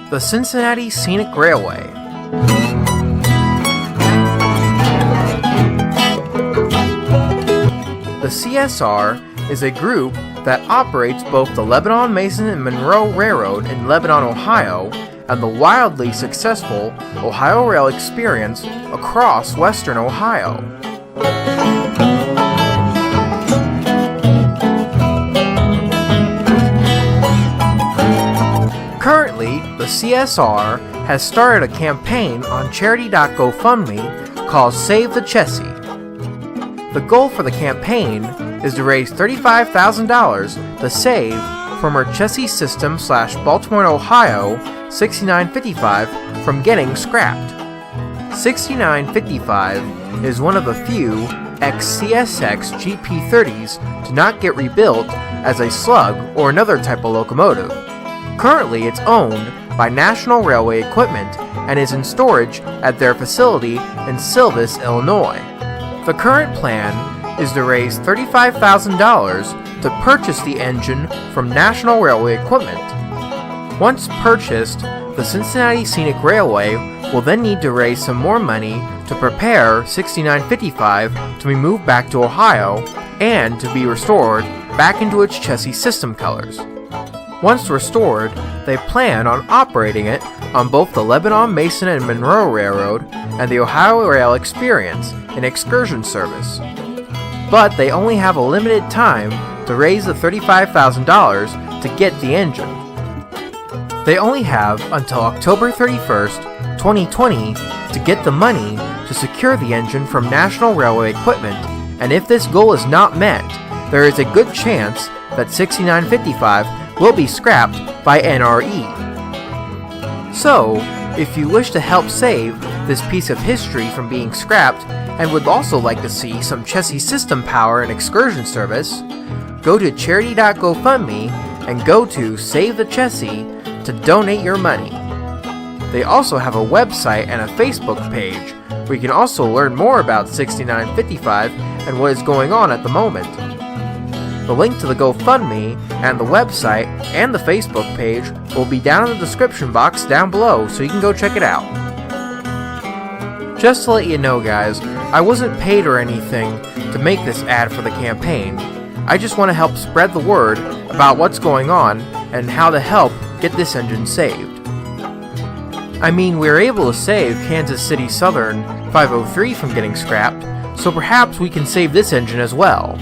The Cincinnati Scenic Railway. The CSR is a group that operates both the Lebanon, Mason, and Monroe Railroad in Lebanon, Ohio, and the wildly successful Ohio Rail Experience across western Ohio. Currently, the CSR has started a campaign on Charity.GoFundMe called Save the Chessie. The goal for the campaign is to raise $35,000 to save from her Chessie System / Baltimore, Ohio 6955 from getting scrapped. 6955 is one of the few ex-CSX GP30s to not get rebuilt as a slug or another type of locomotive. Currently, it's owned by National Railway Equipment and is in storage at their facility in Silvis, Illinois. The current plan is to raise $35,000 to purchase the engine from National Railway Equipment. Once purchased, the Cincinnati Scenic Railway will then need to raise some more money to prepare 6955 to be moved back to Ohio and to be restored back into its Chessie System colors. Once restored, they plan on operating it on both the Lebanon, Mason, and Monroe Railroad and the Ohio Rail Experience in excursion service. But they only have a limited time to raise the $35,000 to get the engine. They only have until October 31st, 2020 to get the money to secure the engine from National Railway Equipment, and if this goal is not met, there is a good chance that 6955 will be scrapped by NRE. So, if you wish to help save this piece of history from being scrapped and would also like to see some Chessie System power in excursion service, go to Charity.GoFundMe and go to Save the Chessie to donate your money. They also have a website and a Facebook page where you can also learn more about 6955 and what is going on at the moment. The link to the GoFundMe and the website and the Facebook page will be down in the description box down below, so you can go check it out. Just to let you know, guys, I wasn't paid or anything to make this ad for the campaign. I just want to help spread the word about what's going on and how to help get this engine saved. I mean, we were able to save Kansas City Southern 503 from getting scrapped, so perhaps we can save this engine as well.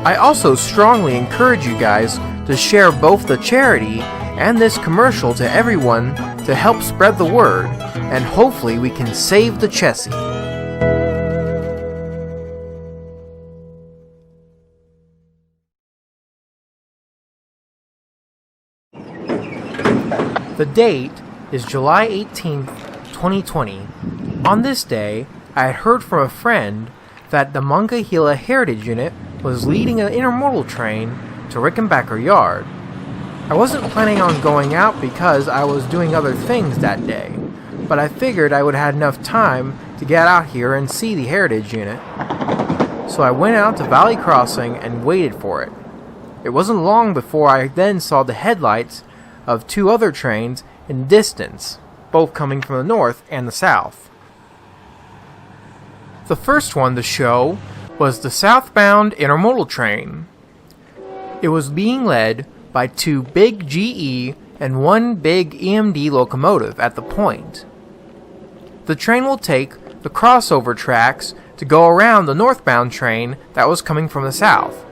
I also strongly encourage you guys to share both the charity and this commercial to everyone to help spread the word, and hopefully we can save the Chessie. The date is July 18th, 2020. On this day, I had heard from a friend that the Monongahela Heritage Unit was leading an intermodal train to Rickenbacker Yard. I wasn't planning on going out because I was doing other things that day, but I figured I would have enough time to get out here and see the Heritage Unit. So I went out to Valley Crossing and waited for it. It wasn't long before I then saw the headlights of two other trains in distance, both coming from the north and the south. The first one to show was the southbound intermodal train. It was being led by two big GE and one big EMD locomotive at the point. The train will take the crossover tracks to go around the northbound train that was coming from the south.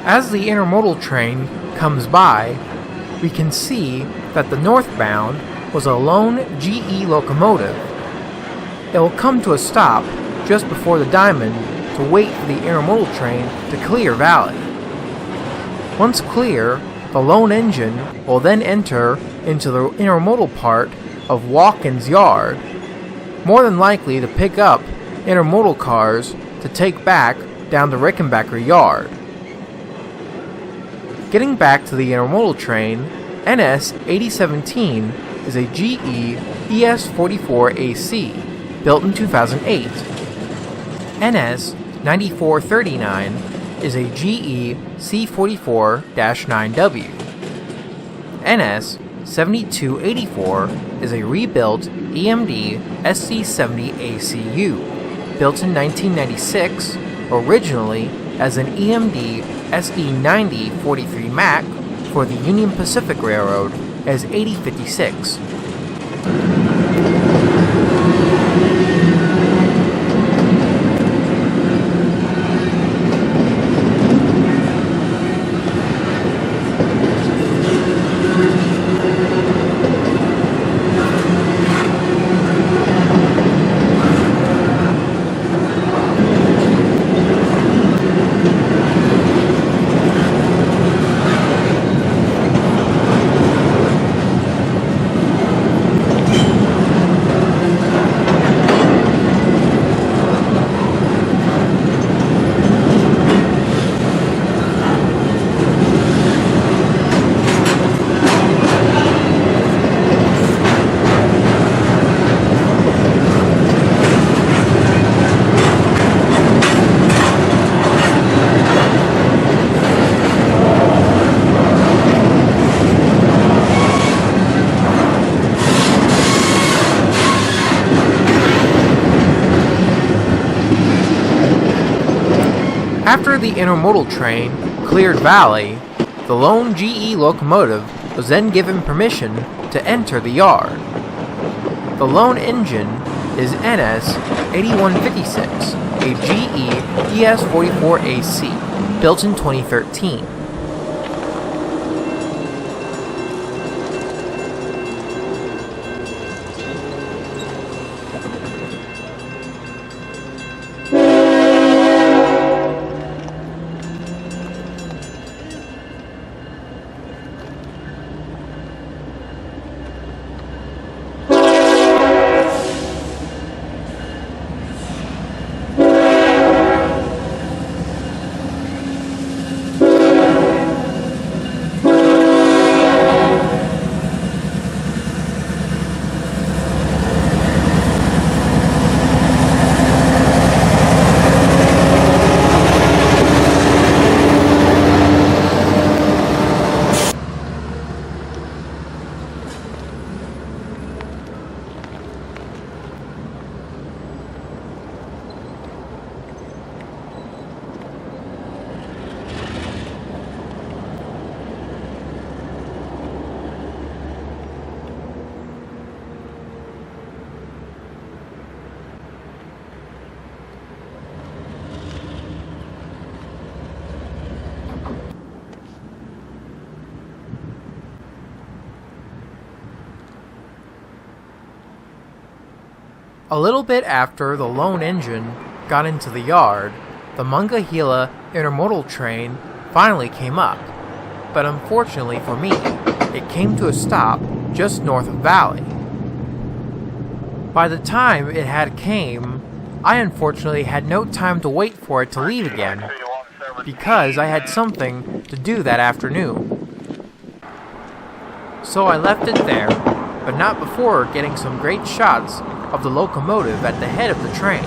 As the intermodal train comes by, we can see that the northbound was a lone GE locomotive. It will come to a stop just before the diamond to wait for the intermodal train to clear Valley. Once clear, the lone engine will then enter into the intermodal part of Watkins Yard, more than likely to pick up intermodal cars to take back down to Rickenbacker Yard. Getting back to the intermodal train, NS 8017 is a GE ES44AC built in 2008. NS 9439 is a GE C44-9W. NS 7284 is a rebuilt EMD SC70 ACU, built in 1996, originally as an EMD SD90 43 Mac for the Union Pacific Railroad as 8056. After the intermodal train cleared Valley, the lone GE locomotive was then given permission to enter the yard. The lone engine is NS 8156, a GE ES44AC, built in 2013. A little bit after the lone engine got into the yard, the Monongahela intermodal train finally came up, but unfortunately for me, it came to a stop just north of Valley. By the time it had came, I unfortunately had no time to wait for it to leave again, because I had something to do that afternoon. So I left it there, but not before getting some great shots of the locomotive at the head of the train.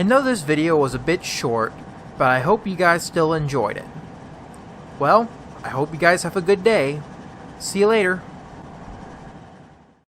I know this video was a bit short, but I hope you guys still enjoyed it. Well, I hope you guys have a good day. See you later.